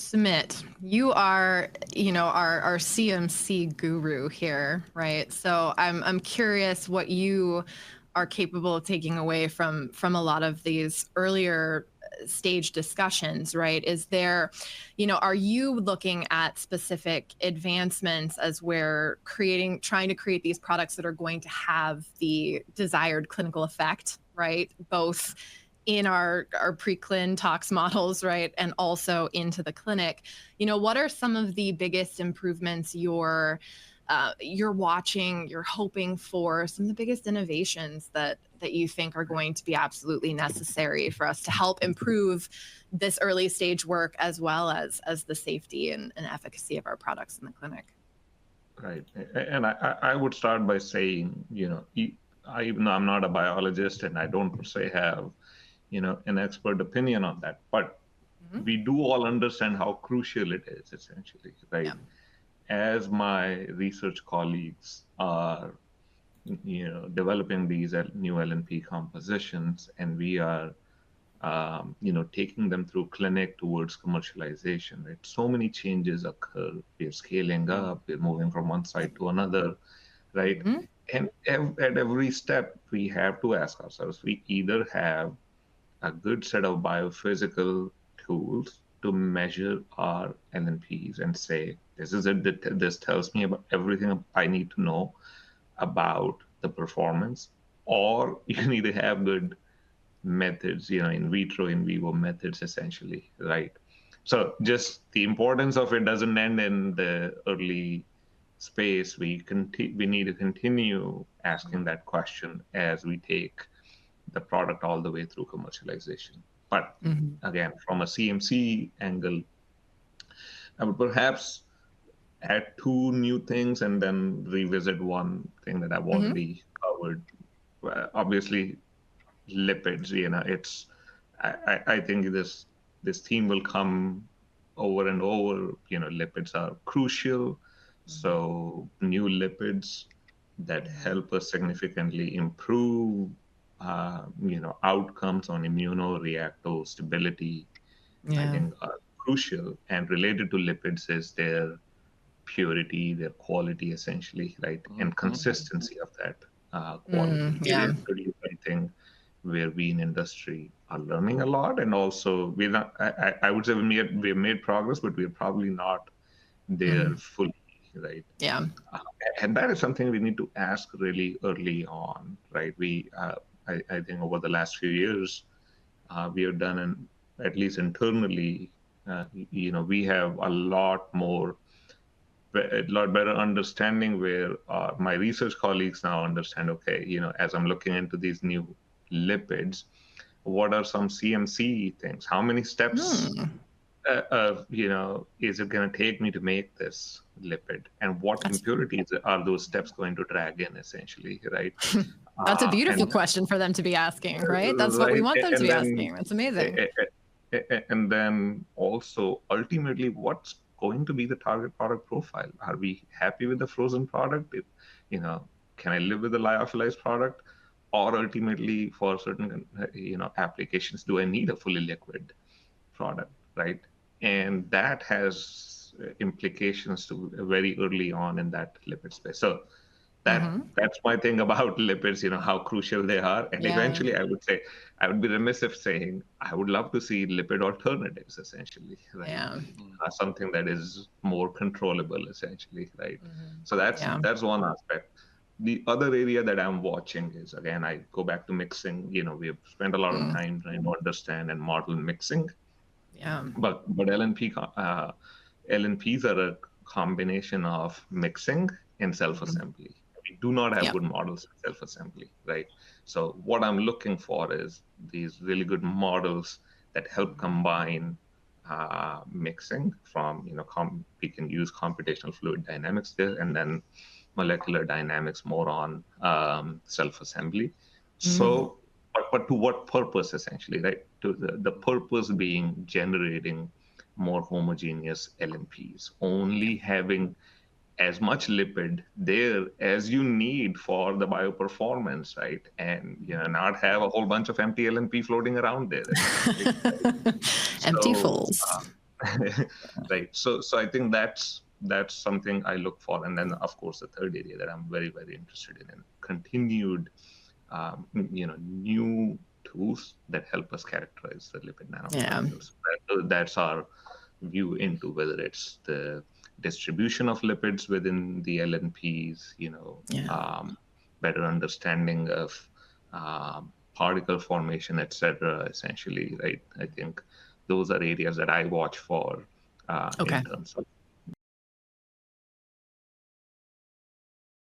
Sumit, you are, our CMC guru here, right? So I'm curious what you are capable of taking away from a lot of these earlier stage discussions, right? Is there, are you looking at specific advancements as we're trying to create these products that are going to have the desired clinical effect, right? Both in our pre-clin tox models, right, and also into the clinic. What are some of the biggest improvements you're watching, you're hoping for, some of the biggest innovations that you think are going to be absolutely necessary for us to help improve this early stage work as well as the safety and efficacy of our products in the clinic? Right. And I would start by saying, even though I'm not a biologist and I don't per se have, an expert opinion on that, but we do all understand how crucial it is, essentially, right? Yeah. As my research colleagues are, developing these new LNP compositions, and we are, taking them through clinic towards commercialization, right? So many changes occur. We're scaling up, we're moving from one side to another, right? And at every step, we have to ask ourselves, we either have a good set of biophysical tools to measure our LNPs and say, this is it, this tells me about everything I need to know about the performance, or you need to have good methods, in vitro, in vivo methods, essentially, right? So just the importance of it doesn't end in the early space. We need to continue asking that question as we take the product all the way through commercialization. But again, from a CMC angle, I would perhaps add two new things and then revisit one thing that I've already covered. Obviously, lipids. I think this theme will come over and over. Lipids are crucial. So new lipids that help us significantly improve outcomes on immunoreactor stability, I think are crucial. And related to lipids is their purity, their quality, essentially, right? And consistency of that quality. It is pretty, I think, where we in industry are learning a lot. And also, we're not, I would say we've made progress, but we're probably not there fully, right? Yeah. And that is something we need to ask really early on, right? I think over the last few years, we have done, at least internally, we have a lot better understanding where my research colleagues now understand, okay, as I'm looking into these new lipids, what are some CMC things? How many steps is it going to take me to make this lipid? And what impurities are those steps going to drag in, essentially, right? That's a beautiful question for them to be asking, right? That's what we want them to be asking. That's amazing. And then also, ultimately, what's going to be the target product profile? Are we happy with the frozen product? Can I live with the lyophilized product? Or ultimately, for certain, applications, do I need a fully liquid product, right? And that has implications to very early on in that lipid space. So that's my thing about lipids, how crucial they are. And eventually, I would say, I would be remiss if saying, I would love to see lipid alternatives, essentially, right? Something that is more controllable, essentially, right? So that's one aspect. The other area that I'm watching is, again, I go back to mixing. We have spent a lot of time trying to understand and model mixing. Yeah. But LNPs are a combination of mixing and self-assembly. We do not have good models of self-assembly, right? So what I'm looking for is these really good models that help combine mixing from, we can use computational fluid dynamics there, and then molecular dynamics more on self-assembly. So, but to what purpose, essentially, right? To the purpose being generating more homogeneous LNPs, only having as much lipid there as you need for the bioperformance, right? And not have a whole bunch of empty LNP floating around there. Empty fulls. Right. So I think that's something I look for. And then, of course, the third area that I'm very, very interested in continued, new tools that help us characterize the lipid Yeah. nanoparticles. That's our view into whether it's the distribution of lipids within the LNPs, Yeah. better understanding of particle formation, etc. Essentially, right? I think those are areas that I watch for in Okay. terms of